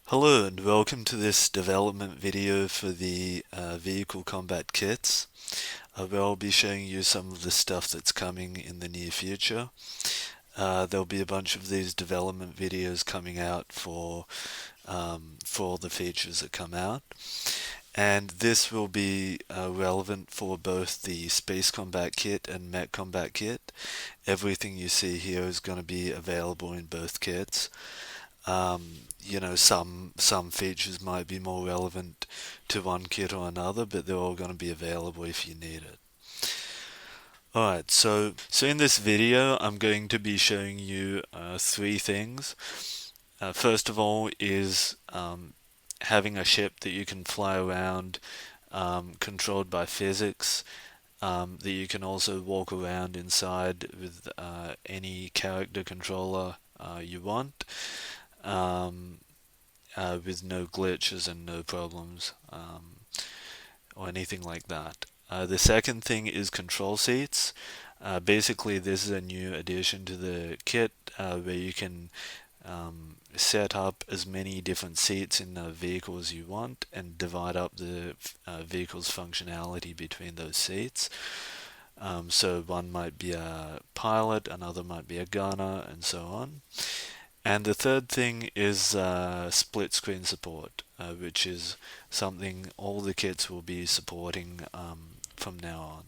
Hello and welcome to this development video for the vehicle combat kits, where I'll be showing you some of the stuff that's coming in the near future. There'll be a bunch of these development videos coming out for all the features that come out, and this will be relevant for both the Space Combat Kit and Mech Combat Kit. Everything you see here is going to be available in both kits. Some features might be more relevant to one kit or another, but they're all going to be available if you need it. Alright, so in this video, I'm going to be showing you three things. First of all is having a ship that you can fly around, controlled by physics, that you can also walk around inside with any character controller you want. With no glitches and no problems or anything like that. The second thing is control seats. Basically, this is a new addition to the kit where you can set up as many different seats in the vehicle as you want and divide up the vehicle's functionality between those seats. So one might be a pilot, another might be a gunner, and so on. And the third thing is split screen support, which is something all the kits will be supporting from now on.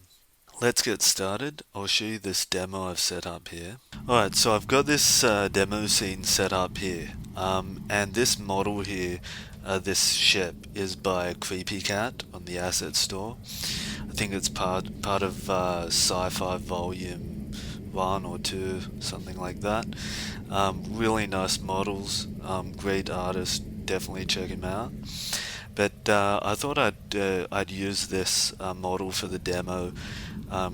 Let's get started. I'll show you this demo I've set up here. Alright, so I've got this demo scene set up here. And this model here, this ship, is by Creepy Cat on the Asset Store. I think it's part of Sci-Fi Volume 1 or 2, something like that. Really nice models, great artist, definitely check him out. But I thought I'd use this model for the demo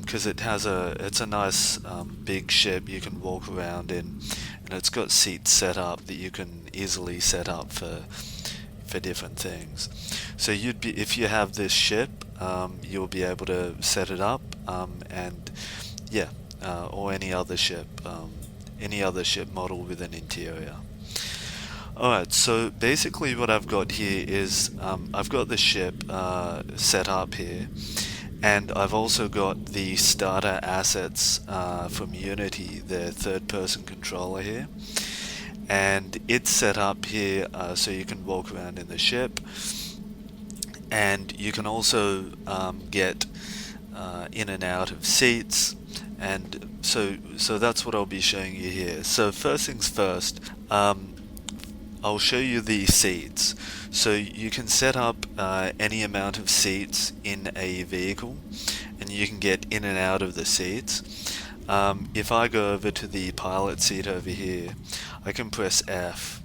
because it's a nice big ship you can walk around in, and it's got seats set up that you can easily set up for different things. So if you have this ship, you'll be able to set it up, and yeah, or any other ship model with an interior. Alright, so basically what I've got here is I've got the ship set up here, and I've also got the starter assets from Unity, the third-person controller here, and it's set up here so you can walk around in the ship, and you can also get in and out of seats. And so that's what I'll be showing you here. So first things first, I'll show you the seats. So you can set up any amount of seats in a vehicle, and you can get in and out of the seats. If I go over to the pilot seat over here, I can press F,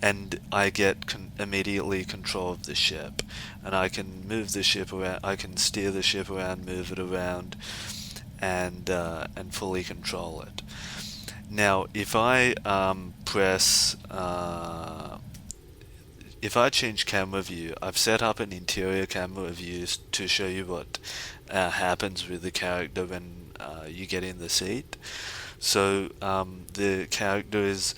and I get immediately control of the ship, and I can move the ship around. I can steer the ship around, move it around, and fully control it. Now, if I if I change camera view, I've set up an interior camera view to show you what happens with the character when you get in the seat. So the character is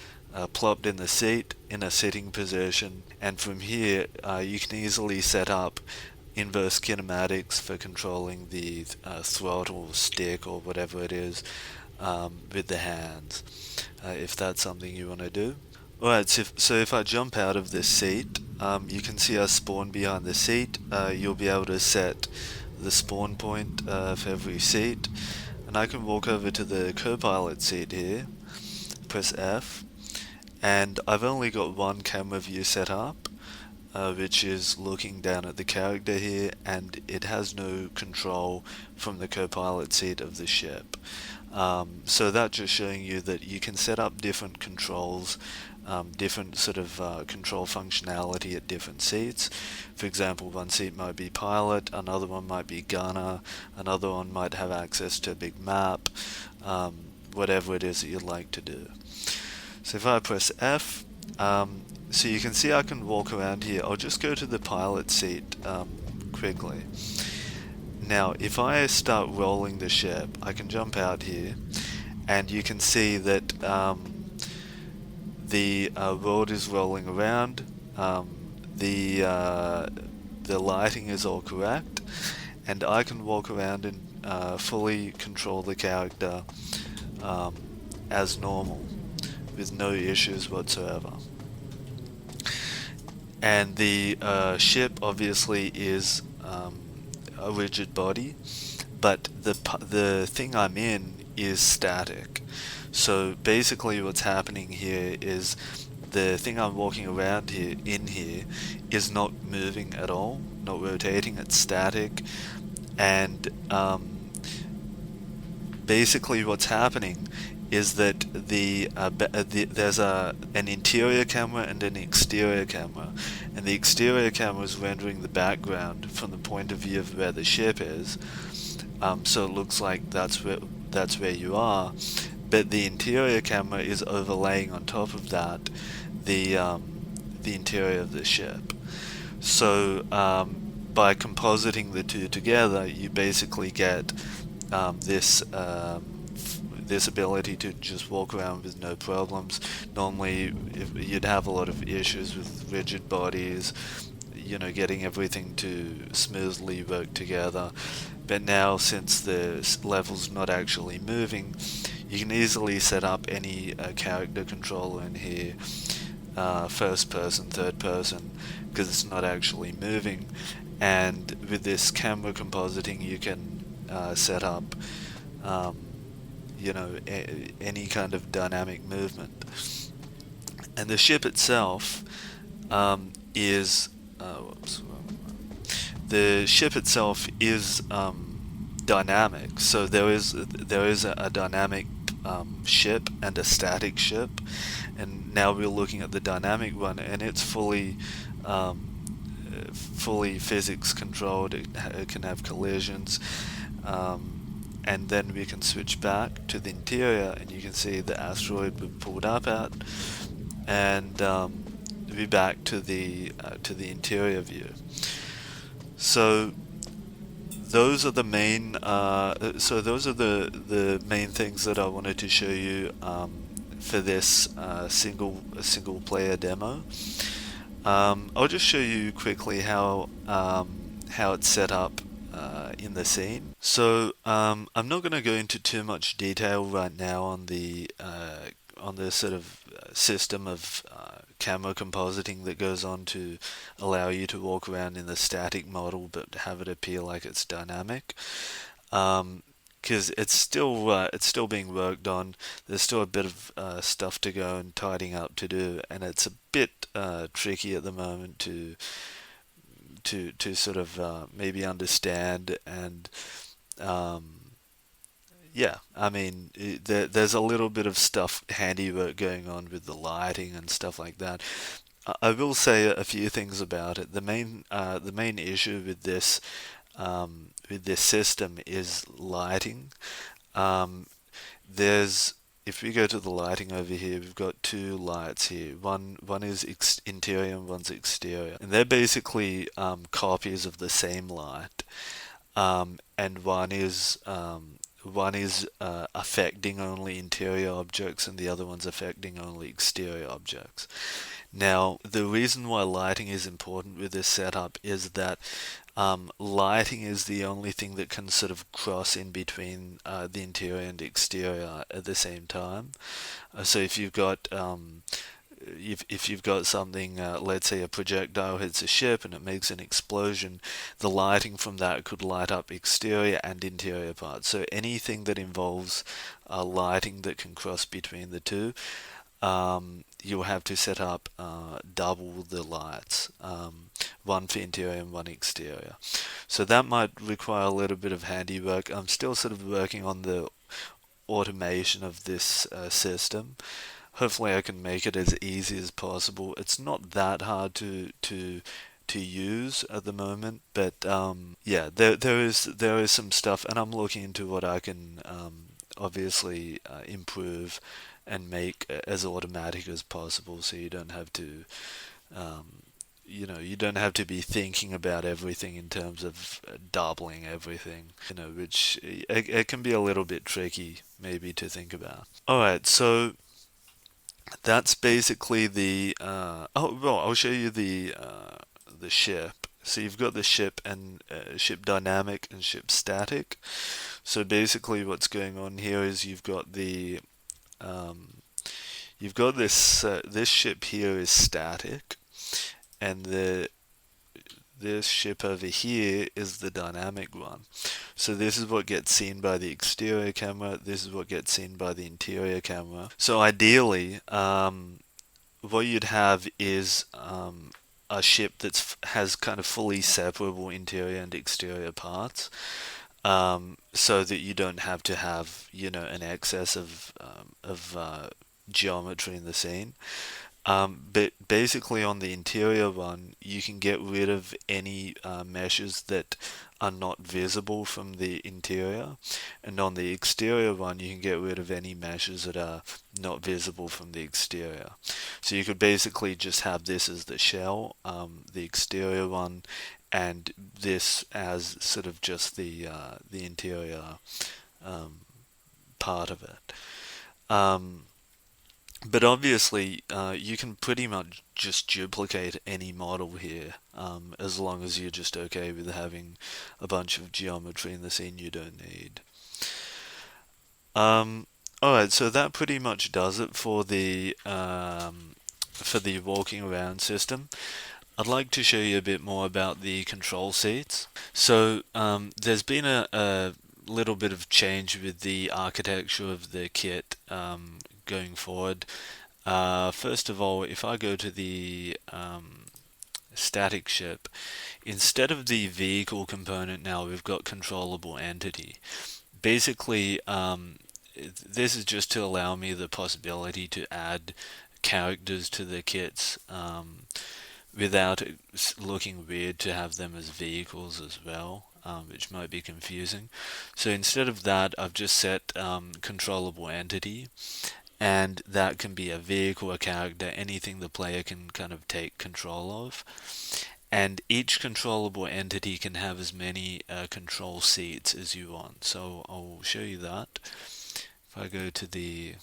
plopped in the seat in a sitting position, and from here you can easily set up inverse kinematics for controlling the throttle, stick, or whatever it is with the hands, if that's something you want to do. Alright, so if I jump out of this seat, you can see I spawn behind the seat. You'll be able to set the spawn point for every seat, and I can walk over to the co-pilot seat here, press F, and I've only got one camera view set up, which is looking down at the character here, and it has no control from the co-pilot seat of the ship. So that's just showing you that you can set up different controls, different sort of control functionality at different seats. For example, one seat might be pilot, another one might be gunner, another one might have access to a big map, whatever it is that you'd like to do. So if I press F, so you can see I can walk around here. I'll just go to the pilot seat quickly. Now, if I start rolling the ship, I can jump out here, and you can see that the world is rolling around, the lighting is all correct, and I can walk around and fully control the character um, as normal with no issues whatsoever. And the ship obviously is a rigid body, but the thing I'm in is static. So basically, what's happening here is the thing I'm walking around here is not moving at all, not rotating. It's static, and basically what's happening is that there's an interior camera and an exterior camera, and the exterior camera is rendering the background from the point of view of where the ship is. So it looks like that's where you are, but the interior camera is overlaying on top of that the the interior of the ship. So by compositing the two together, you basically get this ability to just walk around with no problems. Normally, you'd have a lot of issues with rigid bodies, getting everything to smoothly work together. But now, since the level's not actually moving, you can easily set up any character controller in here, first person, third person, because it's not actually moving. And with this camera compositing, you can set up, um, any kind of dynamic movement. And the ship itself is, whoops, the ship itself is dynamic. So there is a dynamic ship and a static ship, and now we're looking at the dynamic one, and it's fully physics controlled. It can have collisions, and then we can switch back to the interior, and you can see the asteroid we pulled up at, and be back to the interior view. So those are the main the main things that I wanted to show you for this single player demo. I'll just show you quickly how it's set up in the scene. So I'm not going to go into too much detail right now on the sort of system of camera compositing that goes on to allow you to walk around in the static model but have it appear like it's dynamic. Because it's still being worked on. There's still a bit of stuff to go and tidying up to do, and it's a bit tricky at the moment to sort of maybe understand. And yeah, I mean, there's a little bit of stuff handiwork going on with the lighting and stuff like that. I will say a few things about it. The main issue with this system is lighting. Um, there's If we go to the lighting over here, we've got two lights here. One is interior and one's exterior, and they're basically copies of the same light. And one is affecting only interior objects, and the other one's affecting only exterior objects. Now, the reason why lighting is important with this setup is that lighting is the only thing that can sort of cross in between the interior and exterior at the same time. So if you've got something, let's say a projectile hits a ship and it makes an explosion, the lighting from that could light up exterior and interior parts. So anything that involves lighting that can cross between the two, you'll have to set up double the lights, one for interior and one exterior. So that might require a little bit of handiwork. I'm still sort of working on the automation of this system. Hopefully I can make it as easy as possible. It's not that hard to use at the moment, but yeah, there is some stuff, and I'm looking into what I can obviously improve and make as automatic as possible, so you don't have to you don't have to be thinking about everything in terms of doubling everything, which it can be a little bit tricky maybe to think about. All right, so That's basically the oh well, I'll show you the ship. So you've got the ship and ship dynamic and ship static. So basically what's going on here is um, you've got this ship here is static, and this ship over here is the dynamic one. So this is what gets seen by the exterior camera, this is what gets seen by the interior camera. So ideally, what you'd have is a ship that has kind of fully separable interior and exterior parts, so that you don't have to have, an excess of geometry in the scene. But basically, on the interior one, you can get rid of any meshes that are not visible from the interior, and on the exterior one, you can get rid of any meshes that are not visible from the exterior. So you could basically just have this as the shell, the exterior one, and this as sort of just the interior um, part of it. Um, but obviously, you can pretty much just duplicate any model here, as long as you're just okay with having a bunch of geometry in the scene you don't need. Um, Alright, so that pretty much does it for the walking around system. I'd like to show you a bit more about the control seats. So there's been a little bit of change with the architecture of the kit going forward. First of all, if I go to the static ship, instead of the vehicle component now, we've got controllable entity. Basically, this is just to allow me the possibility to add characters to the kits without it looking weird to have them as vehicles as well, which might be confusing. So instead of that, I've just set controllable entity, and that can be a vehicle, a character, anything the player can kind of take control of. And each controllable entity can have as many control seats as you want. So I'll show you that. If I go to the...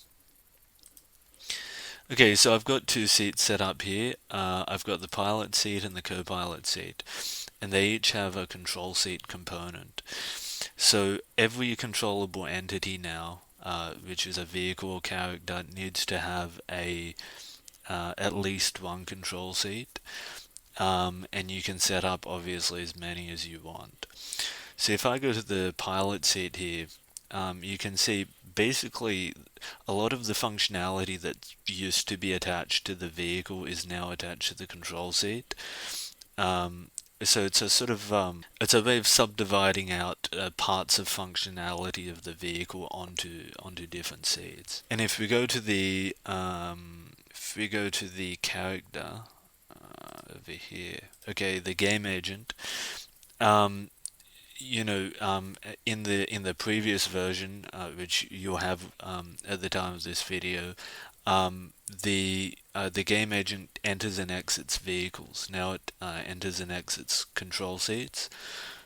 Okay, so I've got two seats set up here. I've got the pilot seat and the co-pilot seat, and they each have a control seat component. So every controllable entity now, which is a vehicle or character, needs to have a at least one control seat, and you can set up obviously as many as you want. So if I go to the pilot seat here, you can see basically a lot of the functionality that used to be attached to the vehicle is now attached to the control seat. Um, so it's a sort of it's a way of subdividing out parts of functionality of the vehicle onto different seats. And if we go to the character over here, okay, the game agent. Um, in the previous version, which you'll have at the time of this video, the game agent enters and exits vehicles. Now it enters and exits control seats.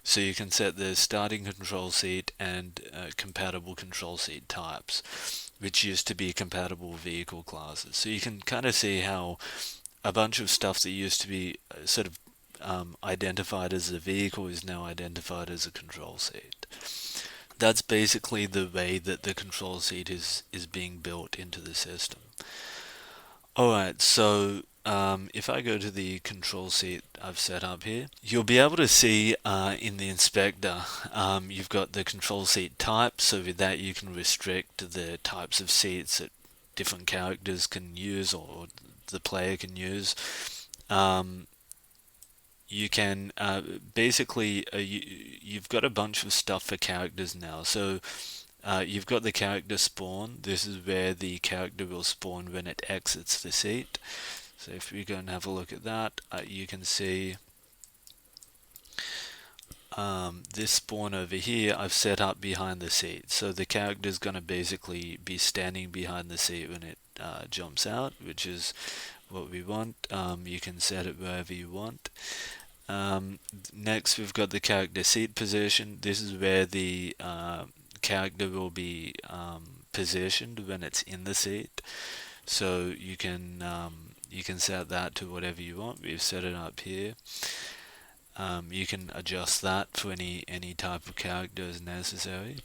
So you can set the starting control seat and compatible control seat types, which used to be compatible vehicle classes. So you can kind of see how a bunch of stuff that used to be sort of identified as a vehicle is now identified as a control seat. That's basically the way that the control seat is being built into the system. Alright, so if I go to the control seat I've set up here, you'll be able to see in the inspector you've got the control seat type, so with that you can restrict the types of seats that different characters can use or the player can use. You can basically you've got a bunch of stuff for characters now. So you've got the character spawn. This is where the character will spawn when it exits the seat. So if we go and have a look at that, you can see this spawn over here I've set up behind the seat. So the character is going to basically be standing behind the seat when it jumps out, which is what we want. You can set it wherever you want. Next, we've got the character seat position. This is where the character will be positioned when it's in the seat. So you can set that to whatever you want. We've set it up here. You can adjust that for any type of character as necessary.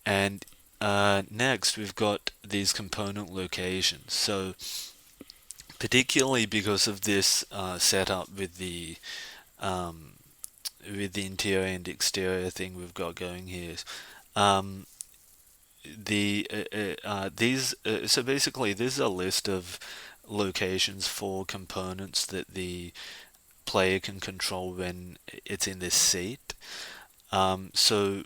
And next we've got these component locations. So particularly because of this setup um, with the interior and exterior thing we've got going here. Um, so basically this is a list of locations for components that the player can control when it's in this seat. So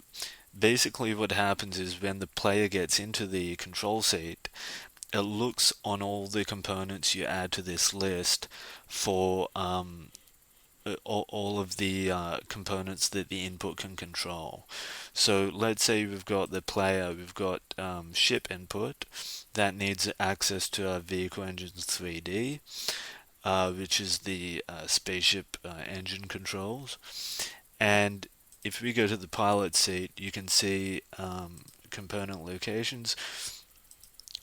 basically what happens is when the player gets into the control seat, it looks on all the components you add to this list for all of the components that the input can control. So let's say we've got the player, we've got ship input that needs access to our vehicle engines 3D, which is the spaceship engine controls. And if we go to the pilot seat, you can see component locations.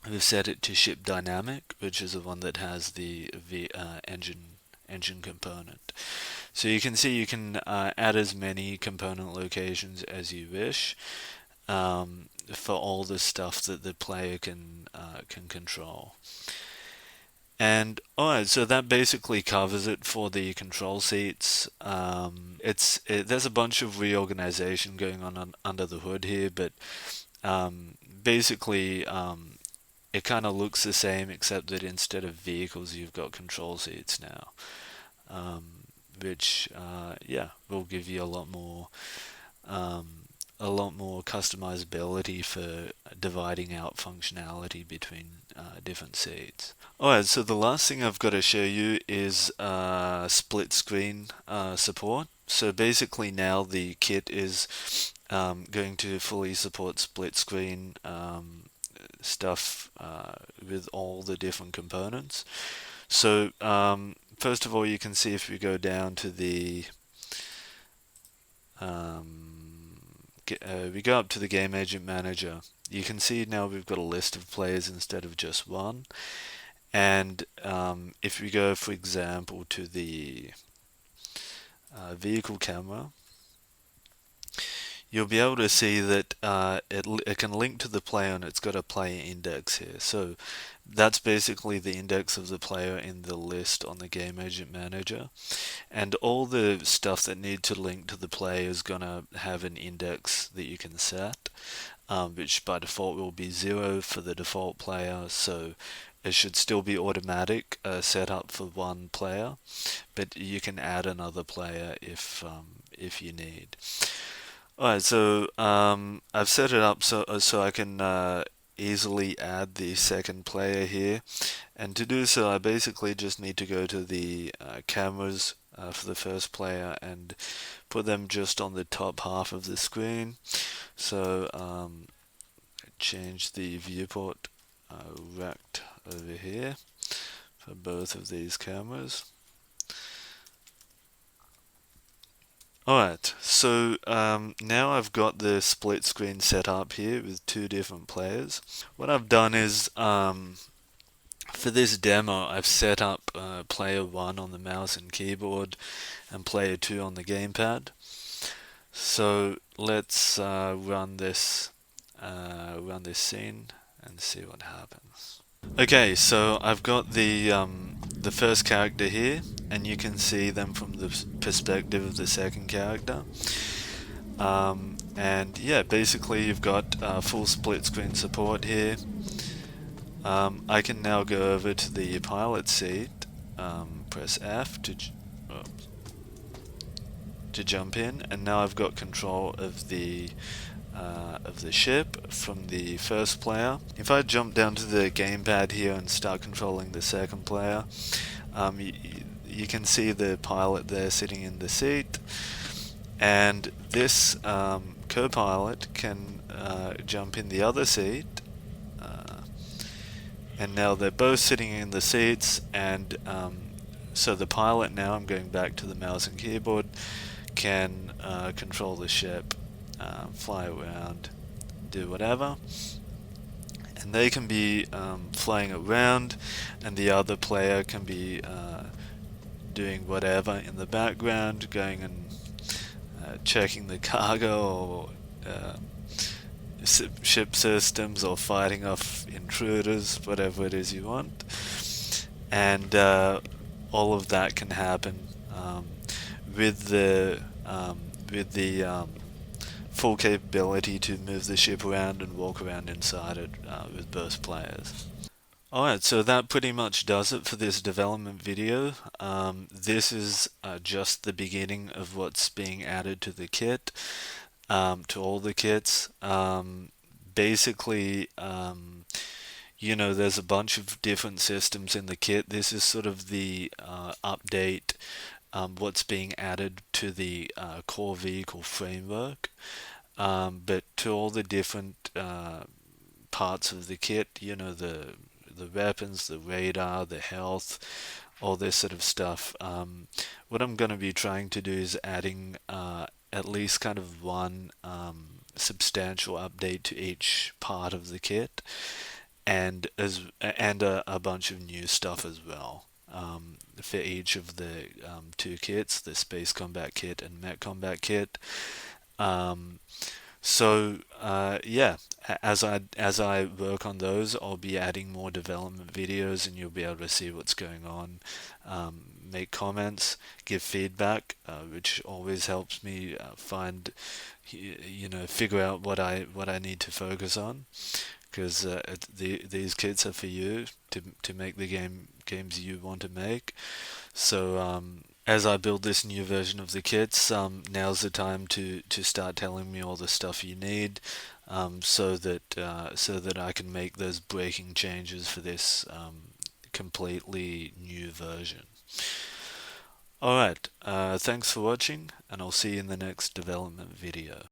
We've set it to ship dynamic, which is the one that has the engine component. So you can see you can add as many component locations as you wish for all the stuff that the player can control. And alright, so that basically covers it for the control seats. There's a bunch of reorganization going on under the hood here, but basically it kind of looks the same except that instead of vehicles you've got control seats now, which yeah, will give you um, a lot more customizability for dividing out functionality between different seats. Alright, so the last thing I've got to show you is split screen support. So basically now the kit is going to fully support split screen stuff with all the different components. So first of all, you can see if we go down to the we go up to the Game Agent Manager, you can see now we've got a list of players instead of just one. And if we go, for example, to the vehicle camera, you'll be able to see that it can link to the player and it's got a player index here. So that's basically the index of the player in the list on the Game Agent Manager. And all the stuff that need to link to the player is going to have an index that you can set, which by default will be 0 for the default player. So it should still be automatic set up for one player, but you can add another player if you need. Alright, so I've set it up so I can easily add the second player here, and to do so I basically just need to go to the cameras for the first player and put them just on the top half of the screen. So change the viewport rect over here for both of these cameras. Alright, so now I've got the split screen set up here with two different players. What I've done is for this demo I've set up player 1 on the mouse and keyboard and player 2 on the gamepad. So let's run this scene and see what happens. Okay, so I've got the first character here, and you can see them from the perspective of the second character. And yeah, basically you've got full split screen support here. I can now go over to the pilot seat, press F to jump in, and now I've got control of the ship from the first player. If I jump down to the gamepad here and start controlling the second player, you can see the pilot there sitting in the seat, and this co-pilot can jump in the other seat, and now they're both sitting in the seats, and so the pilot, now I'm going back to the mouse and keyboard, can control the ship, fly around, do whatever. and they can be flying around, and the other player can be doing whatever in the background, going and checking the cargo or ship systems or fighting off intruders, whatever it is you want. And all of that can happen with the full capability to move the ship around and walk around inside it with both players. Alright, so that pretty much does it for this development video. This is just the beginning of what's being added to the kit, to all the kits. Basically, you know, there's a bunch of different systems in the kit. This is sort of the update, what's being added to the core vehicle framework. But to all the different parts of the kit, you know, the weapons, the radar, the health, all this sort of stuff. What I'm going to be trying to do is adding at least kind of one substantial update to each part of the kit, and a bunch of new stuff as well. For each of the two kits, the Space Combat Kit and Mech Combat Kit. Um, yeah, as I work on those, I'll be adding more development videos, and you'll be able to see what's going on. Make comments, give feedback, which always helps me find, figure out what I need to focus on, because these kits are for you to make the games you want to make. So as I build this new version of the kits, now's the time to start telling me all the stuff you need, so that I can make those breaking changes for this completely new version. Alright, thanks for watching, and I'll see you in the next development video.